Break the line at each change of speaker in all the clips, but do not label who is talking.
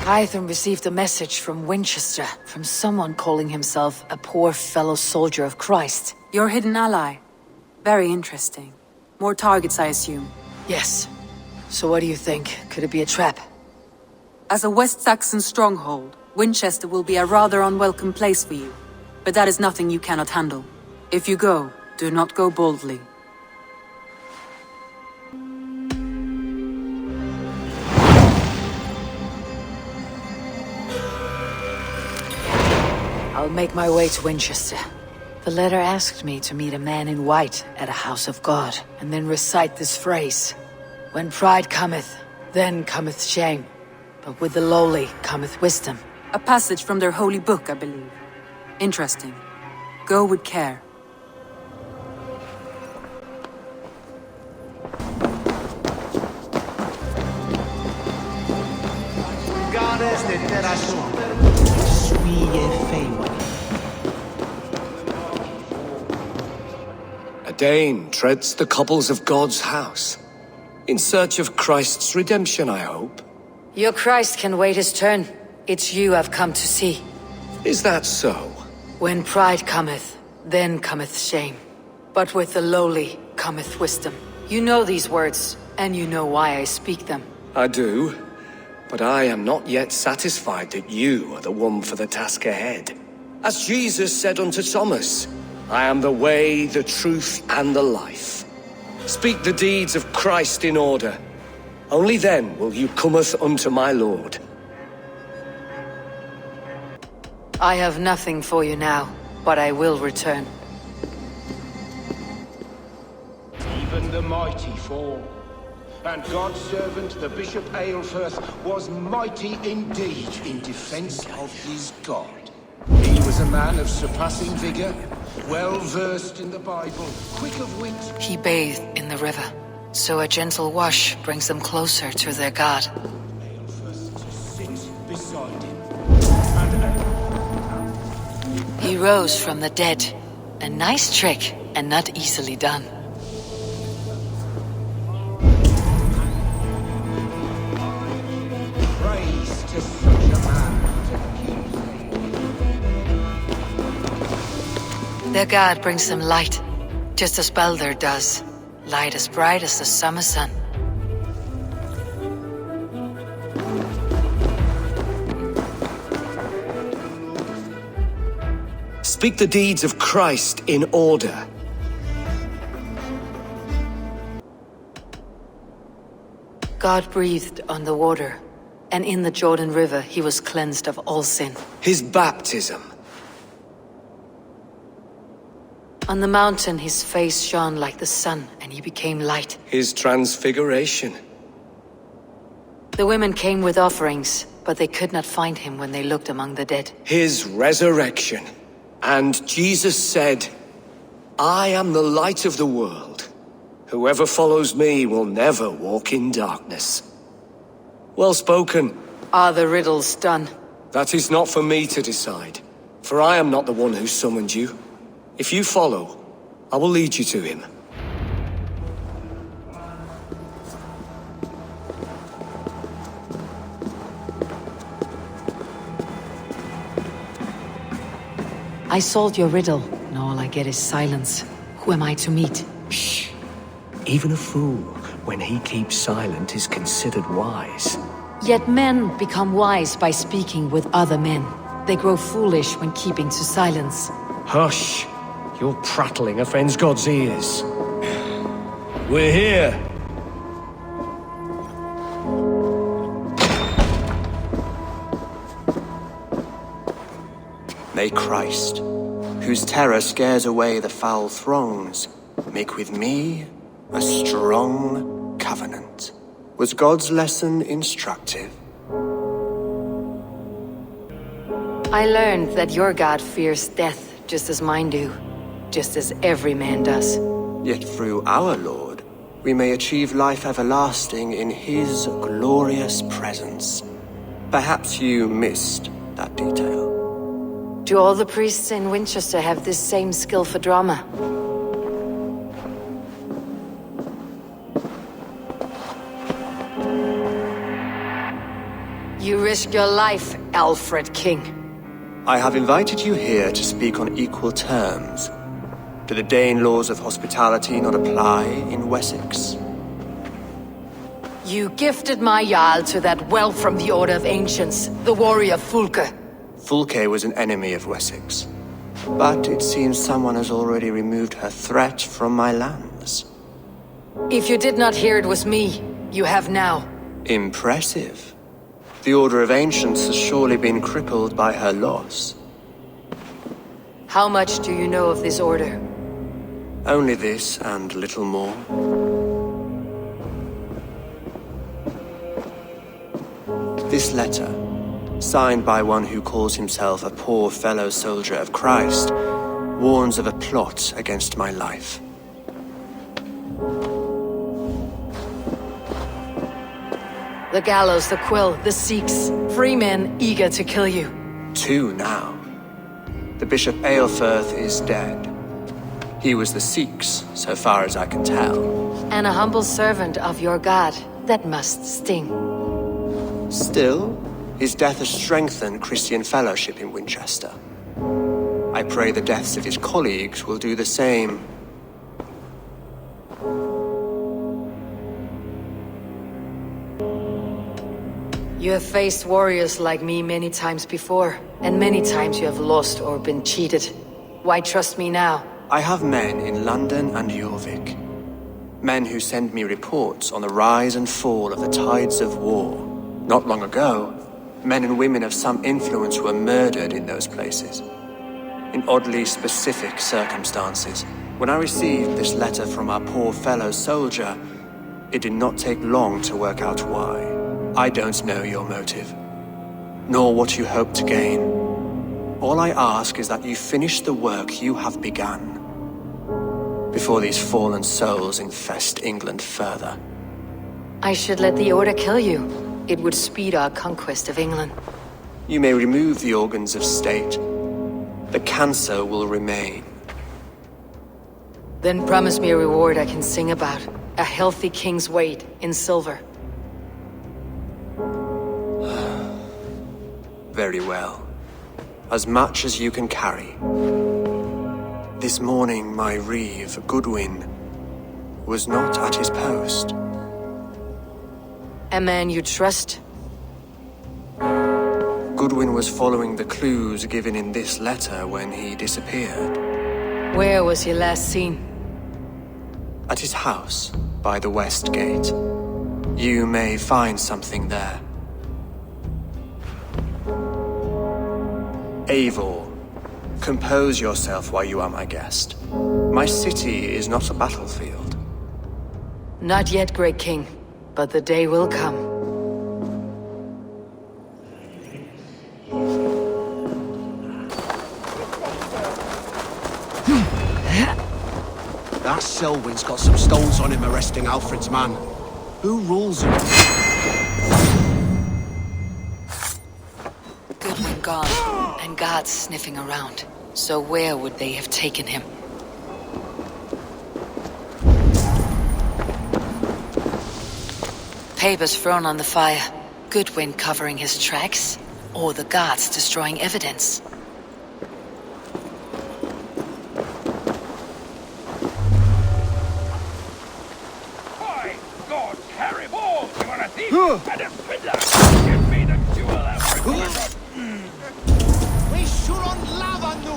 Hytham received a message from Winchester, from someone calling himself a poor fellow soldier of Christ.
Your hidden ally. Very interesting. More targets, I assume.
Yes. So what do you think? Could it be a trap?
As a West Saxon stronghold, Winchester will be a rather unwelcome place for you. But that is nothing you cannot handle. If you go, do not go boldly.
I'll make my way to Winchester. The letter asked me to meet a man in white at a house of God, and then recite this phrase. When pride cometh, then cometh shame. But with the lowly cometh wisdom.
A passage from their holy book, I believe. Interesting. Go with care.
A Dane treads the cobbles of God's house. In search of Christ's redemption, I hope.
Your Christ can wait his turn. It's you I've come to see.
Is that so?
When pride cometh, then cometh shame. But with the lowly cometh wisdom. You know these words, and you know why I speak them.
I do, but I am not yet satisfied that you are the one for the task ahead. As Jesus said unto Thomas, I am the way, the truth, and the life. Speak the deeds of Christ in order. Only then will you cometh unto my Lord.
I have nothing for you now, but I will return.
Even the mighty fall. And God's servant, the Bishop Aelfirth, was mighty indeed in defense of his God. He was a man of surpassing vigor, well-versed in the Bible, quick of wit.
He bathed in the river, so a gentle wash brings them closer to their God.
Aelfirth to sit beside him.
He rose from the dead. A nice trick, and not easily done.
Praise to such a man.
Their God brings them light, just as Baldur does. Light as bright as the summer sun.
Speak the deeds of Christ in order.
God breathed on the water, and in the Jordan River he was cleansed of all sin.
His baptism.
On the mountain his face shone like the sun, and he became light.
His transfiguration.
The women came with offerings, but they could not find him when they looked among the dead.
His resurrection. And Jesus said, I am the light of the world. Whoever follows me will never walk in darkness. Well spoken.
Are the riddles done?
That is not for me to decide, for I am not the one who summoned you. If you follow, I will lead you to him.
I solved your riddle, and all I get is silence. Who am I to meet?
Shh. Even a fool, when he keeps silent, is considered wise.
Yet men become wise by speaking with other men. They grow foolish when keeping to silence.
Hush! Your prattling offends God's ears. We're here!
May Christ, whose terror scares away the foul throngs, make with me a strong covenant. Was God's lesson instructive?
I learned that your God fears death just as mine do, just as every man does.
Yet through our Lord, we may achieve life everlasting in his glorious presence. Perhaps you missed that detail.
Do all the priests in Winchester have this same skill for drama? You risk your life, Alfred King.
I have invited you here to speak on equal terms. Do the Dane laws of hospitality not apply in Wessex?
You gifted my Jarl to that whelp from the Order of Ancients, the warrior Fulke.
Fulke was an enemy of Wessex. But it seems someone has already removed her threat from my lands.
If you did not hear it was me, you have now.
Impressive. The Order of Ancients has surely been crippled by her loss.
How much do you know of this order?
Only this and little more. This letter, signed by one who calls himself a poor fellow soldier of Christ, warns of a plot against my life.
The gallows, the quill, the Sikhs. Free men eager to kill you.
2 now. The Bishop Aelfirth is dead. He was the Sikhs, so far as I can tell.
And a humble servant of your god. That must sting.
Still, his death has strengthened Christian fellowship in Winchester. I pray the deaths of his colleagues will do the same.
You have faced warriors like me many times before, and many times you have lost or been cheated. Why trust me now?
I have men in London and Jorvik. Men who send me reports on the rise and fall of the tides of war. Not long ago, men and women of some influence were murdered in those places. In oddly specific circumstances. When I received this letter from our poor fellow soldier, it did not take long to work out why. I don't know your motive, nor what you hope to gain. All I ask is that you finish the work you have begun, before these fallen souls infest England further.
I should let the Order kill you. It would speed our conquest of England.
You may remove the organs of state. The cancer will remain.
Then promise me a reward I can sing about. A healthy king's weight in silver.
Very well. As much as you can carry. This morning, my reeve, Goodwin, was not at his post.
A man you trust?
Goodwin was following the clues given in this letter when he disappeared.
Where was he last seen?
At his house, by the West Gate. You may find something there. Eivor, compose yourself while you are my guest. My city is not a battlefield.
Not yet, Great King, but the day will come.
That Selwyn's got some stones on him arresting Alfred's man. Who rules him?
Goodwin gone, and guards sniffing around. So where would they have taken him? Papers thrown on the fire. Goodwin covering his tracks, or the guards destroying evidence.
By God, Harry Ball, you are a thief and a fiddler! Give me the jewel, Alfred!
We shoot on lava nu!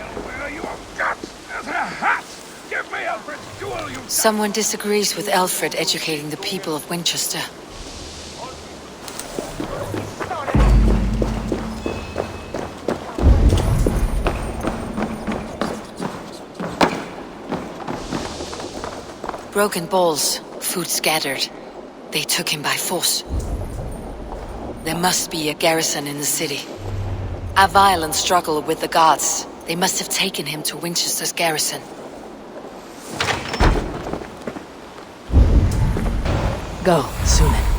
I'll wear you a guts as a hat! Give me Alfred's jewel, you...
Someone disagrees with Alfred educating the people of Winchester. Broken bowls, food scattered. They took him by force. There must be a garrison in the city. A violent struggle with the guards. They must have taken him to Winchester's garrison. Go, Sunan.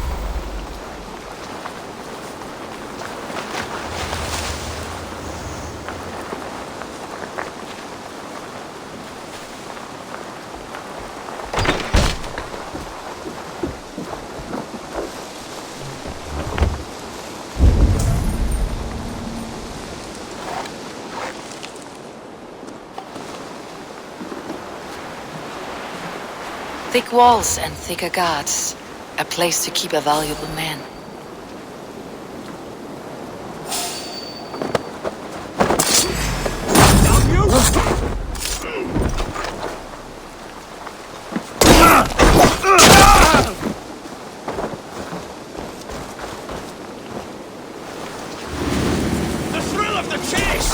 Thick walls and thicker guards. A place to keep a valuable man.
The thrill of the chase!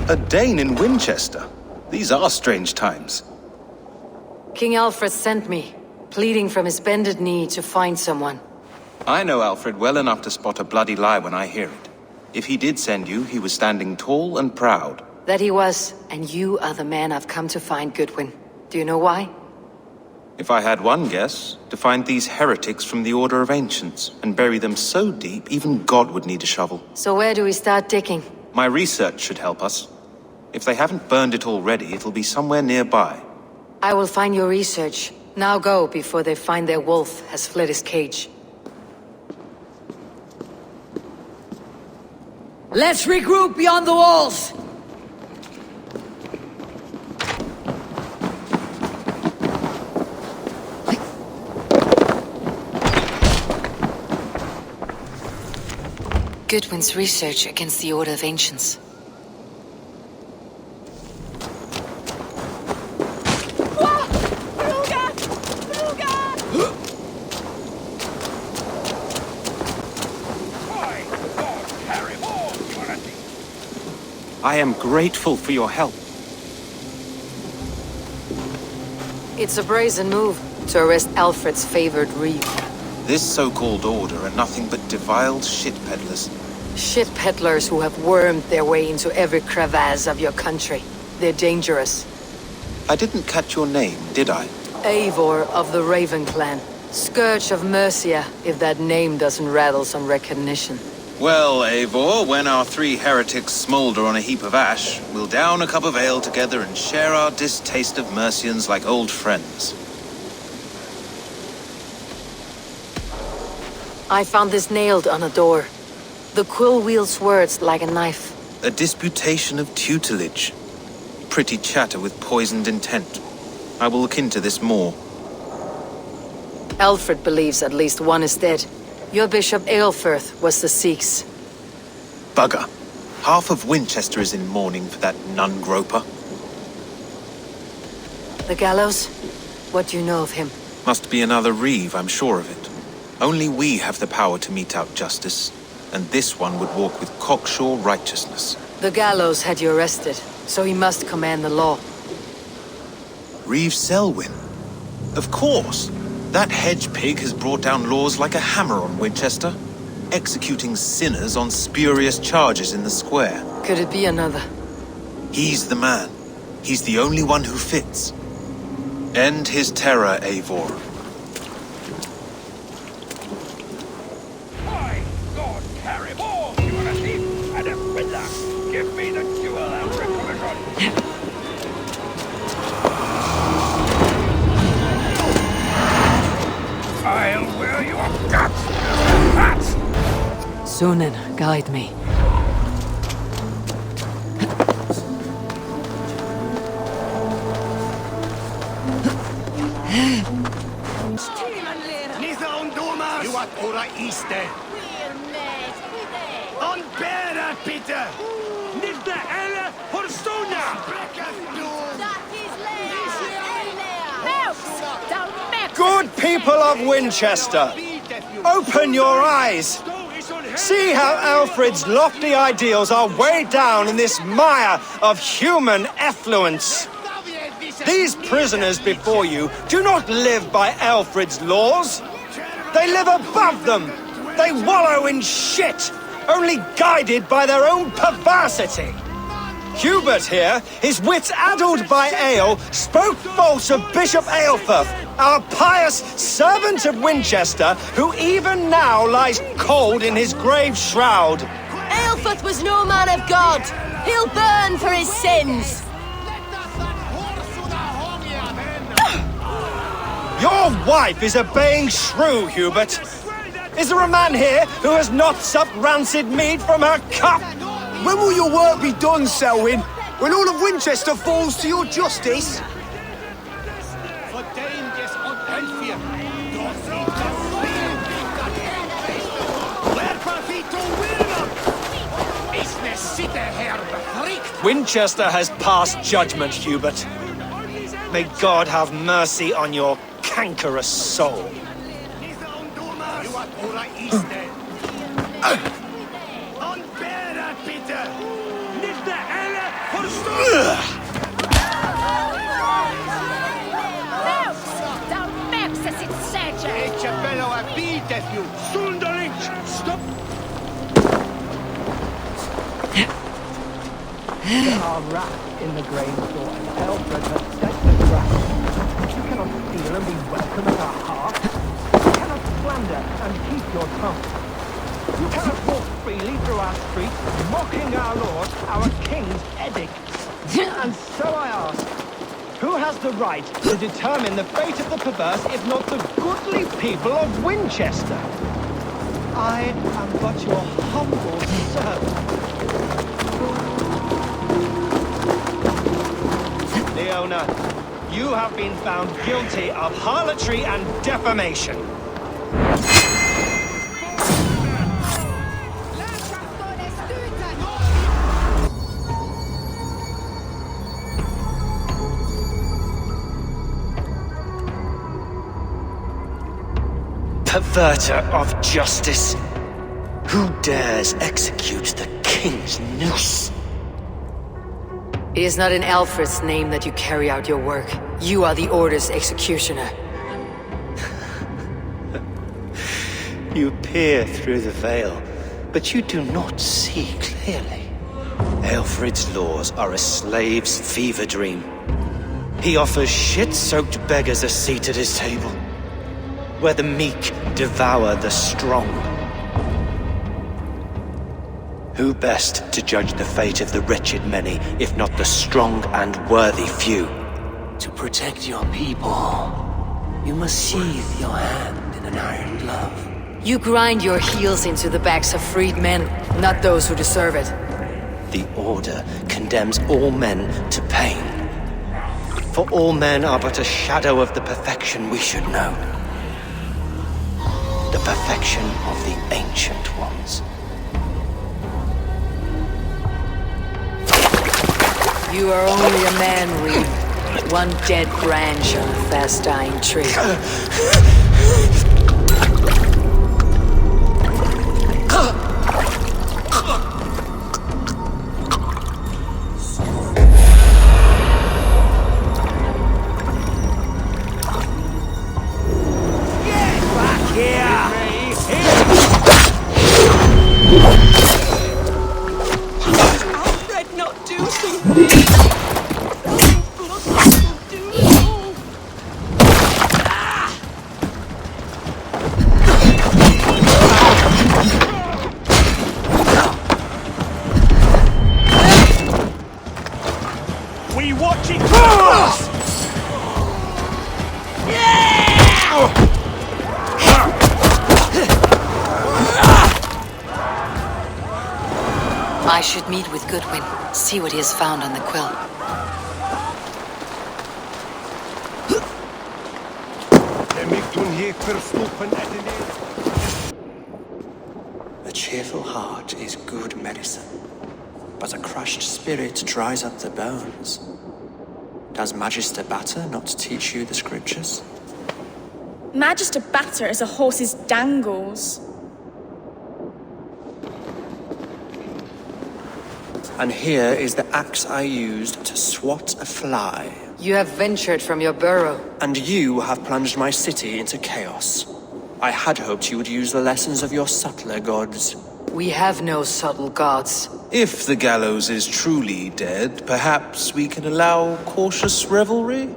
A Dane in Winchester? These are strange times.
King Alfred sent me, pleading from his bended knee to find someone.
I know Alfred well enough to spot a bloody lie when I hear it. If he did send you, he was standing tall and proud.
That he was, and you are the man I've come to find, Goodwin. Do you know why?
If I had one guess, to find these heretics from the Order of Ancients, and bury them so deep, even God would need a shovel.
So where do we start digging?
My research should help us. If they haven't burned it already, it'll be somewhere nearby.
I will find your research. Now go, before they find their wolf has fled his cage. Let's regroup beyond the walls! Goodwin's research against the Order of Ancients.
I am grateful for your help.
It's a brazen move to arrest Alfred's favored reeve.
This so-called order are nothing but deviled shit peddlers.
Shit peddlers who have wormed their way into every crevasse of your country. They're dangerous.
I didn't catch your name, did I?
Eivor of the Raven Clan. Scourge of Mercia, if that name doesn't rattle some recognition.
Well, Eivor, when our three heretics smolder on a heap of ash, we'll down a cup of ale together and share our distaste of Mercians like old friends.
I found this nailed on a door. The quill wields words like a knife.
A disputation of tutelage. Pretty chatter with poisoned intent. I will look into this more.
Alfred believes at least one is dead. Your Bishop Aelfirth was the Sikhs.
Bugger. Half of Winchester is in mourning for that nun-groper.
The gallows? What do you know of him?
Must be another reeve, I'm sure of it. Only we have the power to mete out justice, and this one would walk with cocksure righteousness.
The gallows had you arrested, so he must command the law.
Reeve Selwyn? Of course! That hedge pig has brought down laws like a hammer on Winchester, executing sinners on spurious charges in the square.
Could it be another?
He's the man. He's the only one who fits. End his terror, Eivor.
My God, carry balls! You are a thief and a fiddler! Give me the jewel, Alfred Commission! I'll wear your guts as a hat!
Sunan, guide me.
You are ora iste. On bera, Peter!
Nifta Ella Horstona!
Good people of Winchester, open your eyes. See how Alfred's lofty ideals are weighed down in this mire of human effluence. These prisoners before you do not live by Alfred's laws. They live above them. They wallow in shit, only guided by their own perversity. Hubert here, his wits addled by ale, spoke false of Bishop Aelfirth, our pious servant of Winchester, who even now lies cold in his grave shroud.
Aelfirth was no man of God. He'll burn for his sins.
Your wife is a baying shrew, Hubert. Is there a man here who has not supped rancid mead from her cup?
When will your work be done, Selwyn? When all of Winchester falls to your justice?
Winchester has passed judgment, Hubert. May God have mercy on your cankerous soul.
There are rats in the grain store, and Alfred has set the trap. You cannot steal and be welcome at our hearth. You cannot slander and keep your tongue. You cannot walk freely through our streets, mocking our Lord, our King's edict. And so I ask, who has the right to determine the fate of the perverse if not the goodly people of Winchester? I am but your humble servant.
Leona, you have been found guilty of harlotry and defamation. Perverter of justice! Who dares execute the king's noose?
It is not in Alfred's name that you carry out your work. You are the Order's executioner.
You peer through the veil, but you do not see clearly. Aelfred's laws are a slave's fever dream. He offers shit-soaked beggars a seat at his table, where the meek devour the strong. Who best to judge the fate of the wretched many, if not the strong and worthy few?
To protect your people, you must sheathe your hand in an iron glove.
You grind your heels into the backs of freed men, not those who deserve it.
The Order condemns all men to pain. For all men are but a shadow of the perfection we should know. The perfection of the Ancient Ones.
You are only a man, Reeve. One dead branch on a fast-dying tree. I should meet with Goodwin, see what he has found on the quill.
A cheerful heart is good medicine, but a crushed spirit dries up the bones. Does Magister Batter not teach you the scriptures?
Magister Batter is a horse's dangles.
And here is the axe I used to swat a fly.
You have ventured from your burrow.
And you have plunged my city into chaos. I had hoped you would use the lessons of your subtler gods.
We have no subtle gods.
If the gallows is truly dead, perhaps we can allow cautious revelry?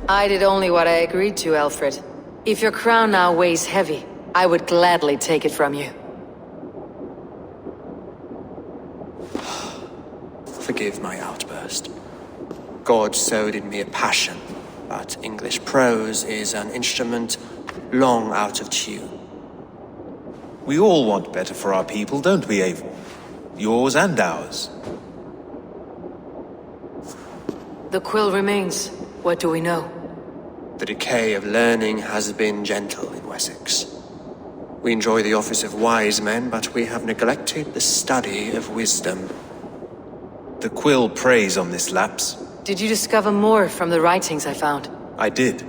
I did only what I agreed to, Alfred. If your crown now weighs heavy, I would gladly take it from you.
Forgive my outburst. God sowed in me a passion, but English prose is an instrument long out of tune.
We all want better for our people, don't we, Eivor? Yours and ours.
The quill remains. What do we know?
The decay of learning has been gentle in Wessex. We enjoy the office of wise men, but we have neglected the study of wisdom.
The quill preys on this lapse.
Did you discover more from the writings I found?
I did.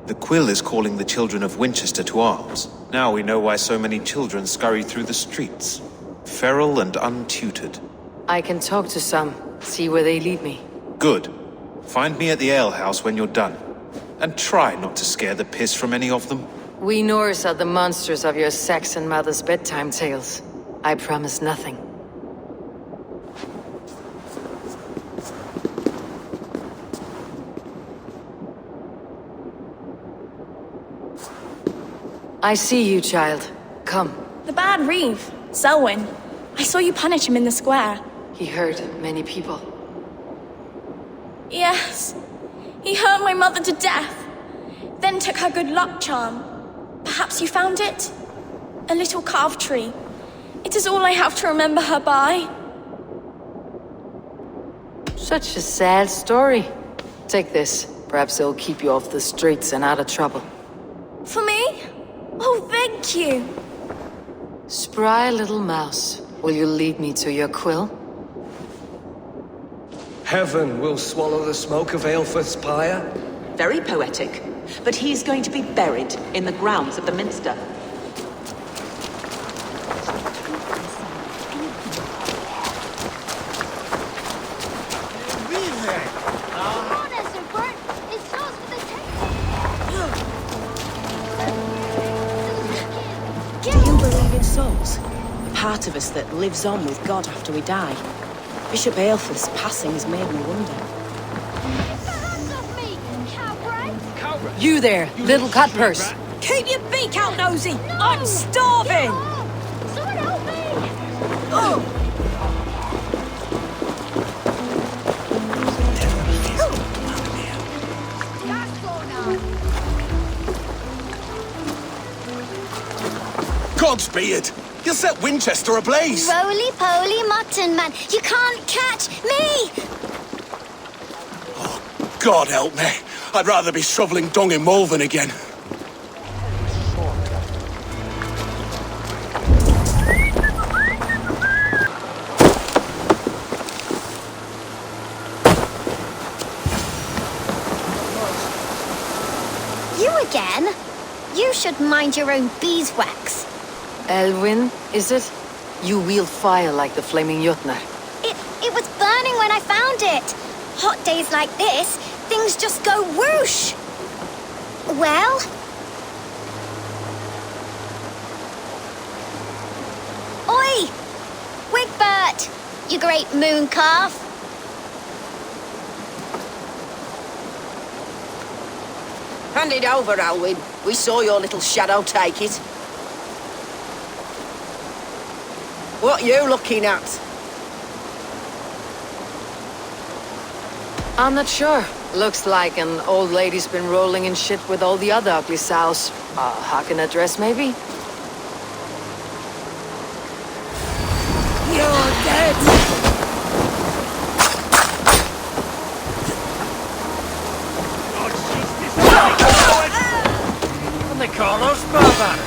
The quill is calling the children of Winchester to arms. Now we know why so many children scurry through the streets. Feral and untutored.
I can talk to some, see where they lead me.
Good. Find me at the alehouse when you're done. And try not to scare the piss from any of them.
We Norse are the monsters of your Saxon mother's bedtime tales. I promise nothing. I see you, child. Come.
The bad Reeve, Selwyn. I saw you punish him in the square.
He hurt many people.
Yes. He hurt my mother to death. Then took her good luck charm. Perhaps you found it? A little carved tree. It is all I have to remember her by.
Such a sad story. Take this. Perhaps it'll keep you off the streets and out of trouble.
For me? Oh, thank you.
Spry little mouse. Will you lead me to your quill?
Heaven will swallow the smoke of Aelfrith's pyre.
Very poetic. But he's going to be buried in the grounds of the Minster.
Do you believe in souls? The part of us that lives on with God after we die. Bishop Aelfrith's passing has made me wonder.
You there, little cutpurse.
Keep your beak out, Nosy! I'm starving!
Someone help me!
Oh!
Godspeed! You'll set Winchester ablaze!
Roly-poly mutton man, you can't catch me!
Oh, God help me. I'd rather be shoveling dung in Malvern again.
You again? You should mind your own beeswax.
Elwyn, is it? You wield fire like the flaming Jotnar.
It was burning when I found it. Hot days like this, things just go whoosh. Well? Oi! Wigbert! You great moon calf!
Hand it over, Alwyn. We saw your little shadow take it. What you looking at?
I'm not sure. Looks like an old lady's been rolling in shit with all the other ugly sows. Hawking a dress, maybe?
You're dead!
And they call us barbaric.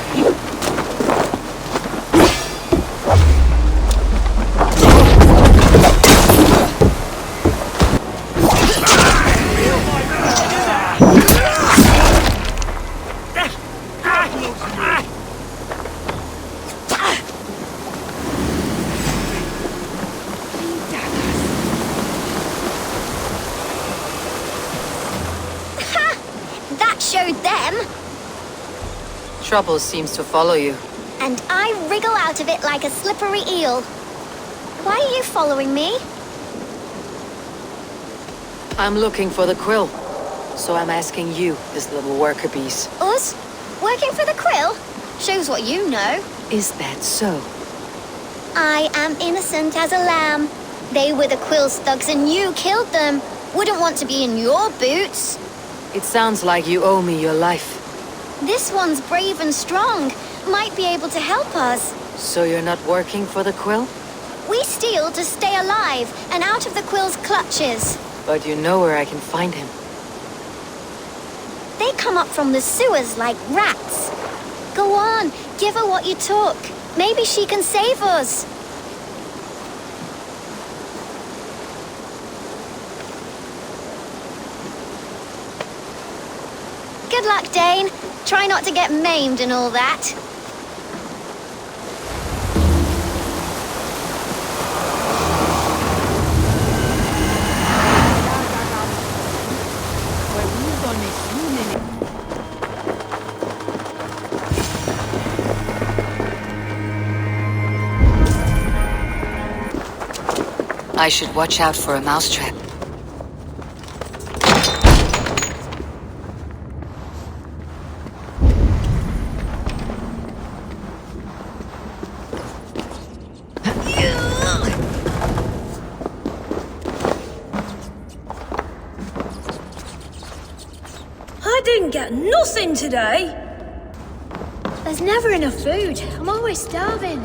That showed them.
trouble seems to follow you.
And I wriggle out of it like a slippery eel. Why are you following me?
I'm looking for the quill. So I'm asking you, his little worker bees.
Us? Working for the quill? Shows what you know.
Is that so?
I am innocent as a lamb. They were the quill's thugs and you killed them. Wouldn't want to be in your boots.
It sounds like you owe me your life.
This one's brave and strong. Might be able to help us.
So you're not working for the quill?
We steal to stay alive and out of the quill's clutches.
But you know where I can find him.
They come up from the sewers like rats. Go on, give her what you took. Maybe she can save us. Good luck, Dane. Try not to get maimed and all that.
I should watch out for a mousetrap.
I didn't get nothing today.
There's never enough food. I'm always starving.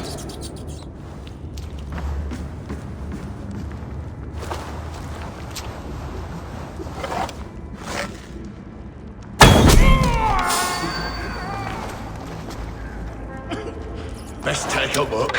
Let's take a look.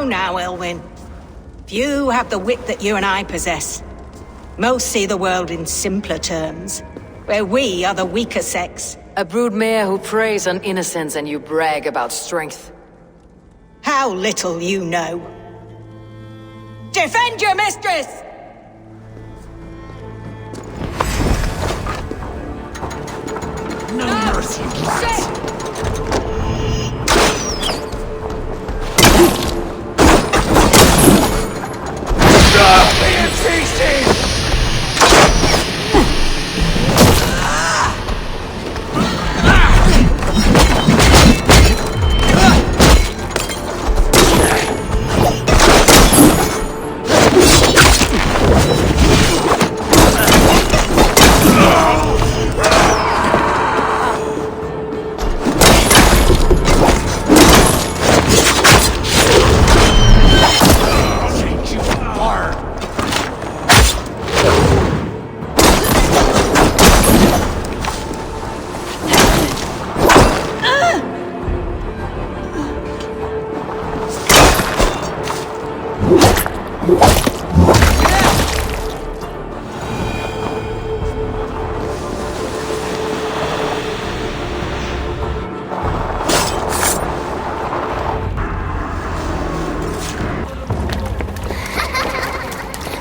Now, Elwyn. Few have the wit that you and I possess. Most see the world in simpler terms, where we are the weaker sex.
A broodmare who preys on innocence and you brag about strength.
How little you know. Defend your mistress!
No mercy, rat!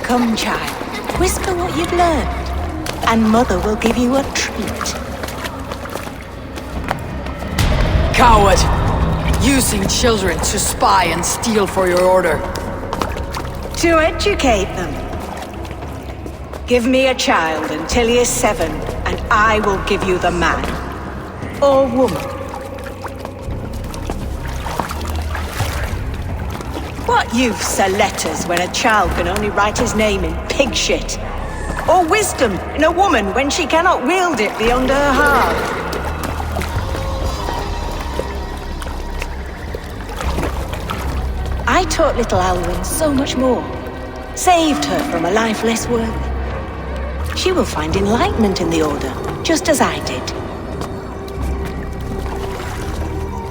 Come, child. Whisper what you've learned, and Mother will give you a treat.
Coward! Using children to spy and steal for your order.
To educate them. Give me a child until he is 7, and I will give you the man. Or woman. What use are letters when a child can only write his name in pig shit? or wisdom in a woman when she cannot wield it beyond her heart? I taught little Alwyn so much more. Saved her from a life less worthy. She will find enlightenment in the Order, just as I did.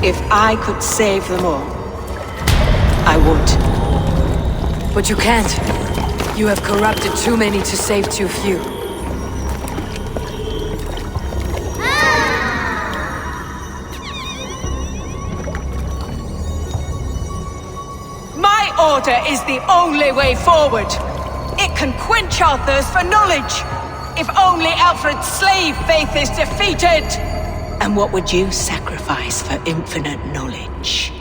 If I could save them all, I would.
But you can't. You have corrupted too many to save too few.
My Order is the only way forward. It can quench our thirst for knowledge. If only Alfred's slave faith is defeated. And what would you sacrifice for infinite knowledge?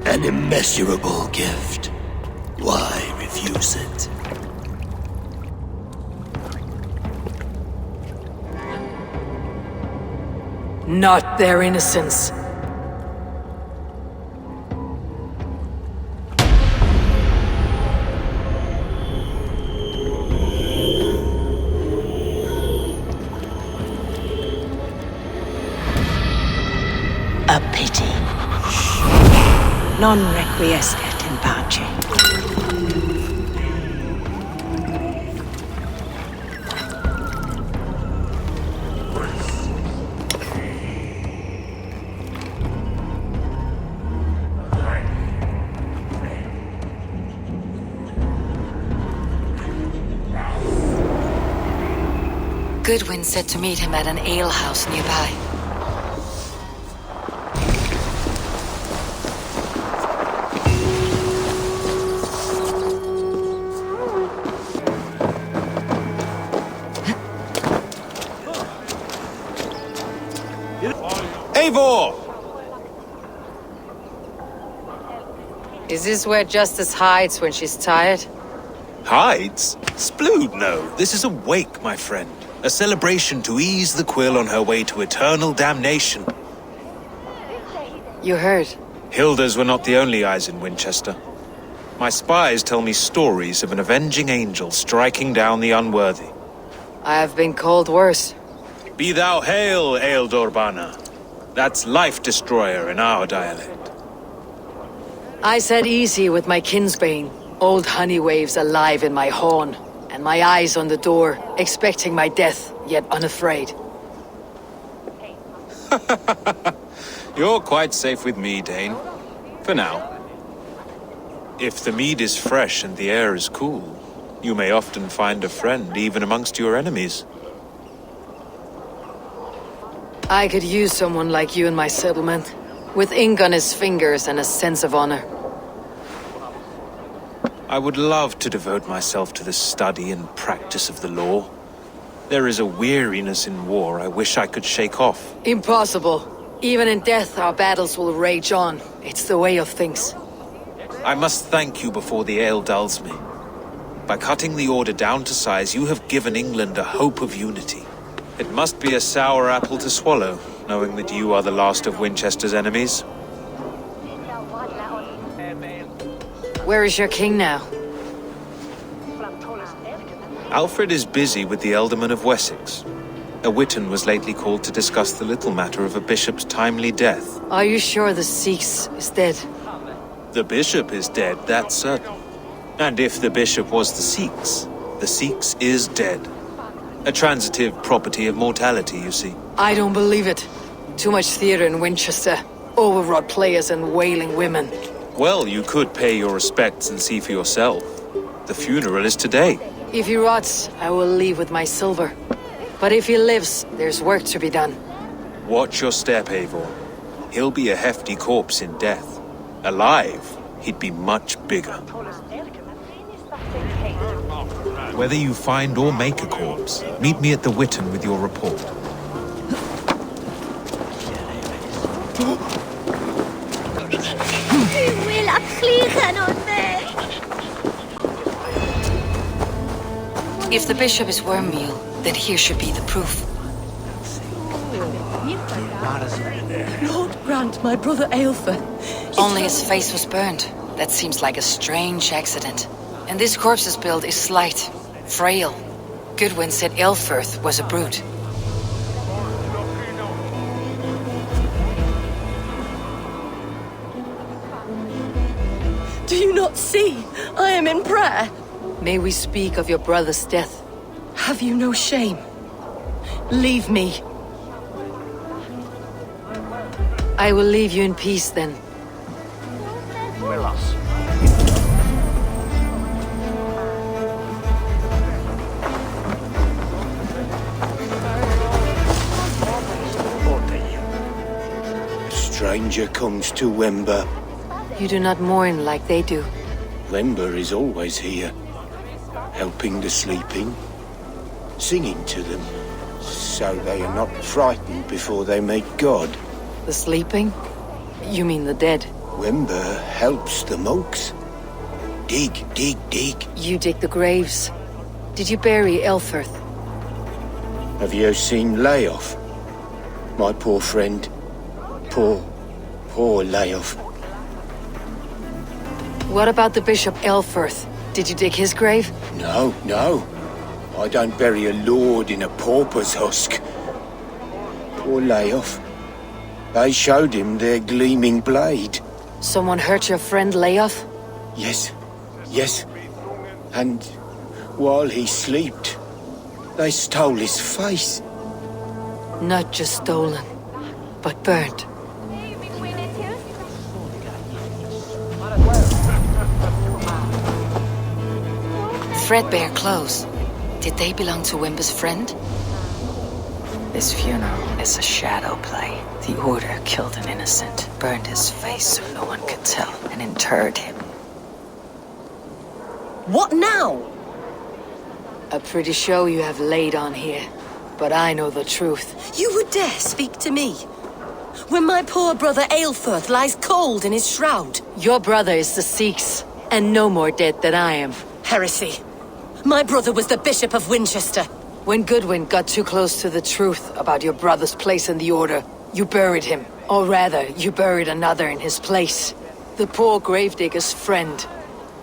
An immeasurable gift. Why refuse it?
Not their innocence.
A pity. Non requiescat in pace.
Goodwin said to meet him at an alehouse nearby.
Eivor!
Is this where Justice hides when she's tired?
Hides? Splood, no. This is a wake, my friend. A celebration to ease the quill on her way to eternal damnation.
You heard.
Hilda's were not the only eyes in Winchester. My spies tell me stories of an avenging angel striking down the unworthy.
I have been called worse.
Be thou hail, Eildorbana. That's Life Destroyer in our dialect.
I said easy with my kinsbane. Old honey waves alive in my horn, and my eyes on the door, expecting my death, yet unafraid.
You're quite safe with me, Dane. For now. If the mead is fresh and the air is cool, you may often find a friend even amongst your enemies.
I could use someone like you in my settlement, with ink on his fingers and a sense of honor.
I would love to devote myself to the study and practice of the law. There is a weariness in war I wish I could shake off.
Impossible. Even in death, our battles will rage on. It's the way of things.
I must thank you before the ale dulls me. By cutting the Order down to size, you have given England a hope of unity. It must be a sour apple to swallow, knowing that you are the last of Winchester's enemies.
Where is your king now?
Alfred is busy with the Ealdorman of Wessex. A witan was lately called to discuss the little matter of a bishop's timely death.
Are you sure the Sikhs is dead?
The bishop is dead, that's certain. And if the bishop was the Sikhs is dead. A transitive property of mortality, you see.
I don't believe it. Too much theater in Winchester. Overwrought players and wailing women.
Well, you could pay your respects and see for yourself. The funeral is today.
If he rots, I will leave with my silver. But if he lives, there's work to be done.
Watch your step, Eivor. He'll be a hefty corpse in death. Alive, he'd be much bigger. Whether you find or make a corpse, meet me at the Witan with your report.
If the bishop is wormmeal, then here should be the proof.
Lord grant my brother Eilfor.
Only his face was burned. That seems like a strange accident. And this corpse's build is slight, frail. Goodwin said Elfirth was a brute.
Do you not see? I am in prayer.
May we speak of your brother's death?
Have you no shame? Leave me.
I will leave you in peace then.
A stranger comes to Wember.
You do not mourn like they do.
Wember is always here, helping the sleeping, singing to them, so they are not frightened before they meet God.
The sleeping? You mean the dead?
Wember helps the monks. Dig, dig, dig.
You dig the graves. Did you bury Elfirth?
Have you seen Layoff? My poor friend. Poor Layoff.
What about the Bishop Elfirth? Did you dig his grave?
No. I don't bury a lord in a pauper's husk. Poor Layoff. They showed him their gleaming blade.
Someone hurt your friend Layoff?
Yes. And while he slept, they stole his face.
Not just stolen, but burnt. Threadbare clothes. Did they belong to Wimber's friend? This funeral is a shadow play. The Order killed an innocent, burned his face so no one could tell, and interred him.
What now?
A pretty show you have laid on here, but I know the truth.
You would dare speak to me? When my poor brother Aelfirth lies cold in his shroud.
Your brother is the Sikhs, and no more dead than I am.
Heresy. My brother was the Bishop of Winchester.
When Goodwin got too close to the truth about your brother's place in the Order, you buried him. Or rather, you buried another in his place. The poor gravedigger's friend.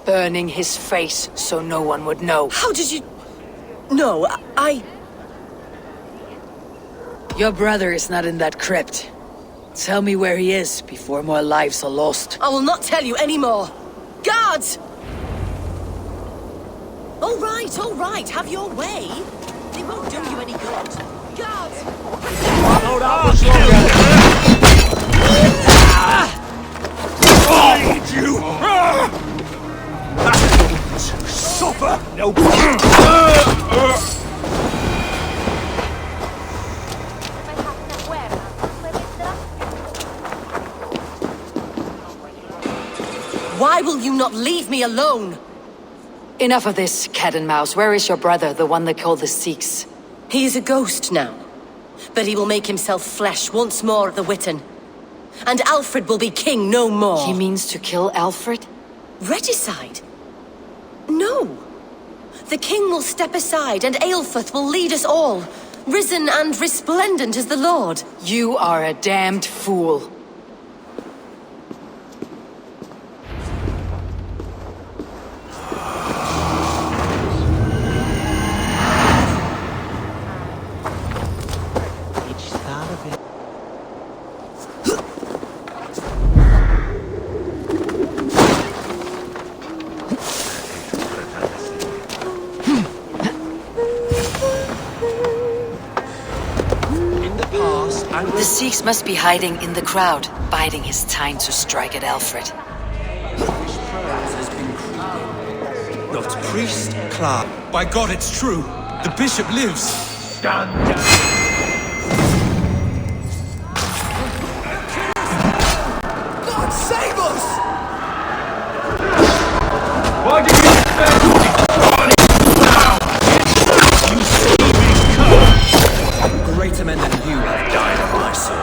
Burning his face so no one would know.
How did you... No, I...
Your brother is not in that crypt. Tell me where he is before more lives are lost.
I will not tell you anymore. Guards! All right, have your way. They won't do you any good. Guards!
Load up! Bleed you! Suffer! No!
Why will you not leave me alone?
Enough of this, cat and mouse. Where is your brother, the one they call the Sikhs?
He is a ghost now. But he will make himself flesh once more at the Witten. And Alfred will be king no more.
He means to kill Alfred?
Regicide? No. The king will step aside and Aelfirth will lead us all. Risen and resplendent as the Lord.
You are a damned fool. The Sikhs must be hiding in the crowd, biding his time to strike at Alfred.
Not priest, clerk. By God, it's true. The bishop lives.
Stand down.
God save us!
Why did you expect me now? You scheming cur!
Greater men than you have died on my sword.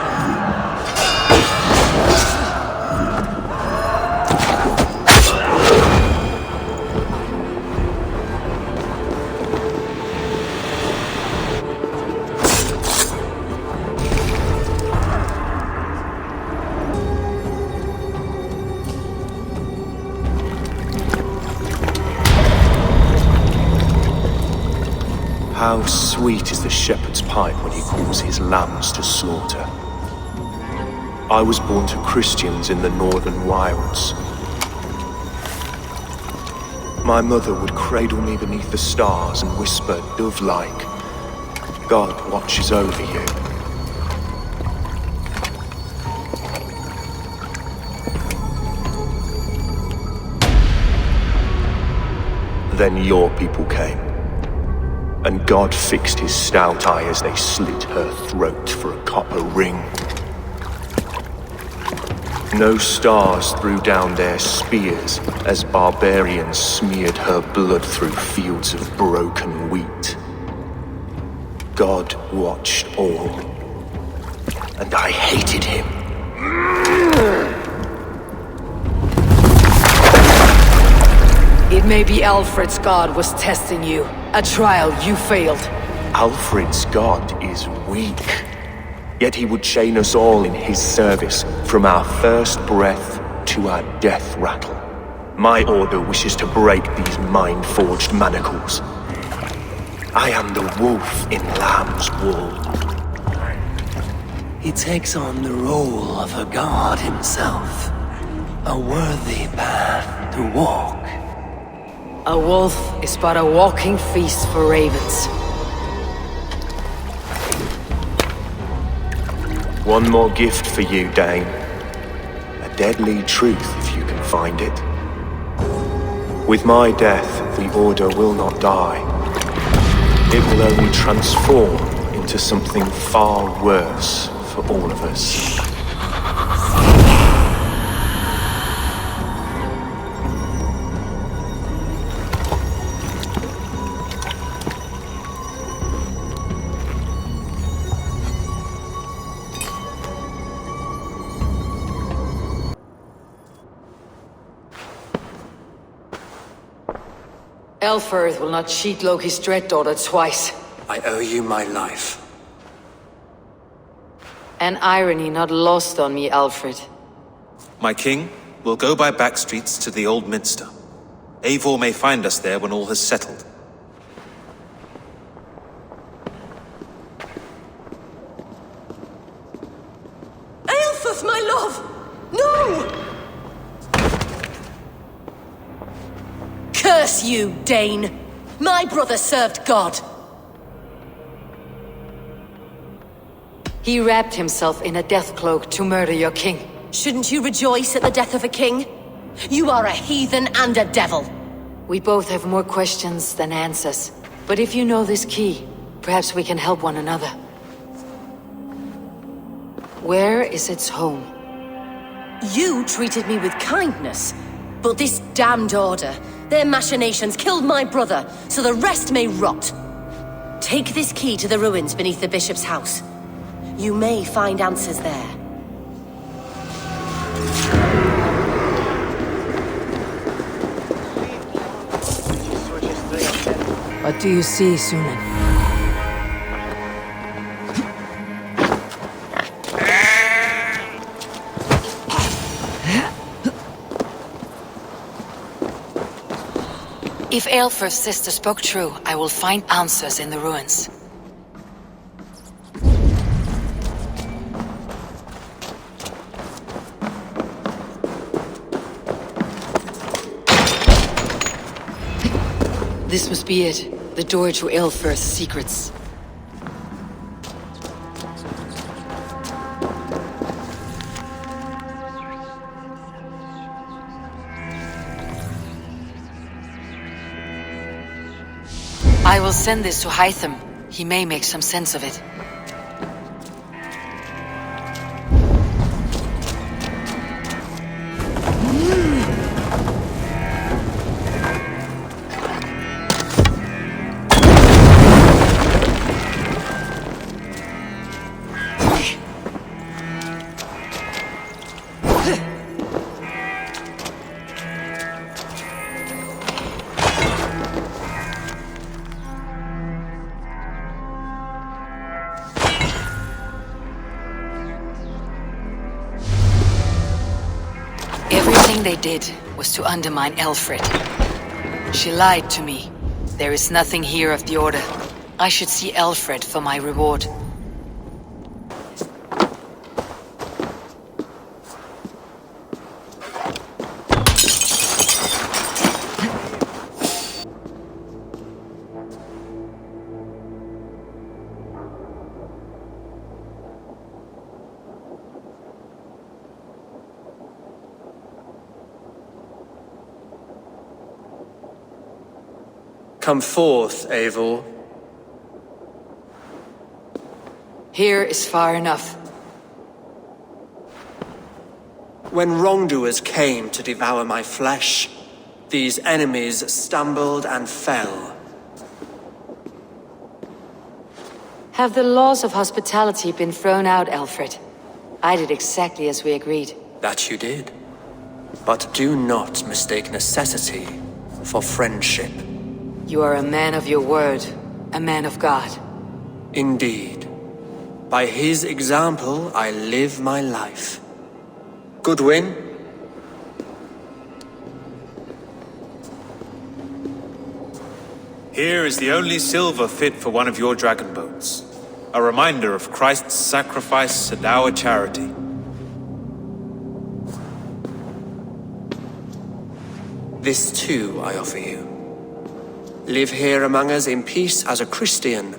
How sweet is the shepherd's pipe when he calls his lambs to slaughter. I was born to Christians in the northern wilds. My mother would cradle me beneath the stars and whisper, dove-like, God watches over you. Then your people came, and God fixed his stout eye as they slit her throat for a copper ring. No stars threw down their spears as barbarians smeared her blood through fields of broken wheat. God watched all, and I hated him.
It may be Alfred's god was testing you. A trial you failed.
Alfred's god is weak. Yet he would chain us all in his service, from our first breath to our death rattle. My order wishes to break these mind-forged manacles. I am the wolf in lamb's wool.
He takes on the role of a god himself. A worthy path to walk.
A wolf is but a walking feast for ravens.
One more gift for you, Dane. A deadly truth, if you can find it. With my death, the Order will not die. It will only transform into something far worse for all of us.
Eivor will not cheat Loki's dread daughter twice.
I owe you my life.
An irony not lost on me, Alfred.
My king, we'll go by back streets to the Old Minster. Eivor may find us there when all has settled.
Aelfus, my love! No! Curse you, Dane! My brother served God!
He wrapped himself in a death cloak to murder your king.
Shouldn't you rejoice at the death of a king? You are a heathen and a devil.
We both have more questions than answers. But if you know this key, perhaps we can help one another. Where is its home?
You treated me with kindness, but this damned order, their machinations killed my brother, so the rest may rot. Take this key to the ruins beneath the bishop's house. You may find answers there.
What do you see, Sunan? If Eilfor's sister spoke true, I will find answers in the ruins. This must be it. The door to Eilfor's secrets. I will send this to Hytham. He may make some sense of it. Everything they did was to undermine Alfred. She lied to me. There is nothing here of the Order. I should see Alfred for my reward.
Come forth, Eivor.
Here is far enough.
When wrongdoers came to devour my flesh, these enemies stumbled and fell.
Have the laws of hospitality been thrown out, Alfred? I did exactly as we agreed.
That you did. But do not mistake necessity for friendship.
You are a man of your word, a man of God.
Indeed. By his example, I live my life. Goodwin?
Here is the only silver fit for one of your dragon boats. A reminder of Christ's sacrifice and our charity.
This too I offer you. Live here among us in peace as a Christian,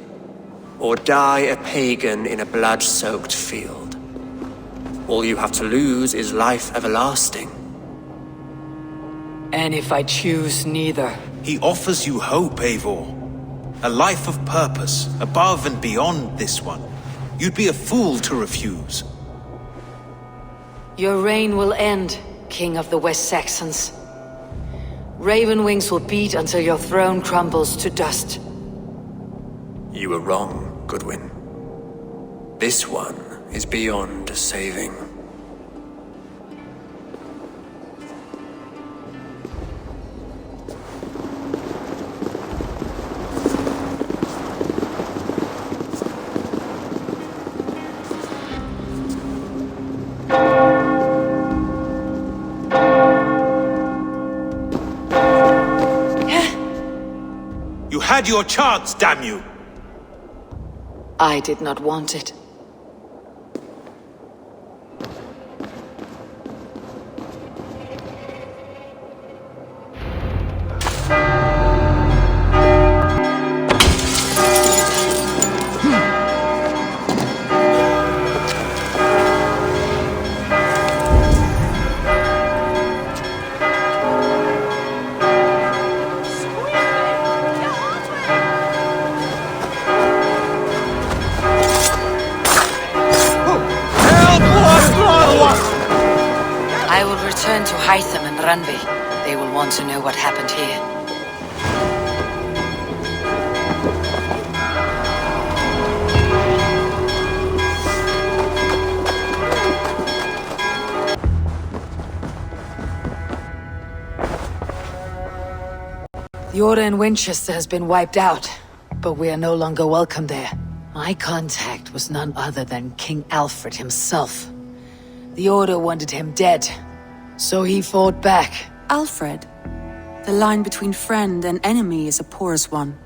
or die a pagan in a blood-soaked field. All you have to lose is life everlasting.
And if I choose neither?
He offers you hope, Eivor. A life of purpose, above and beyond this one. You'd be a fool to refuse.
Your reign will end, King of the West Saxons. Raven wings will beat until your throne crumbles to dust.
You were wrong, Goodwin. This one is beyond saving.
You had your chance, damn you!
I did not want it. I will return to Hytham and Randvi. They will want to know what happened here. The Order in Winchester has been wiped out, but we are no longer welcome there. My contact was none other than King Alfred himself. The Order wanted him dead, so he fought back.
Alfred, the line between friend and enemy is a porous one.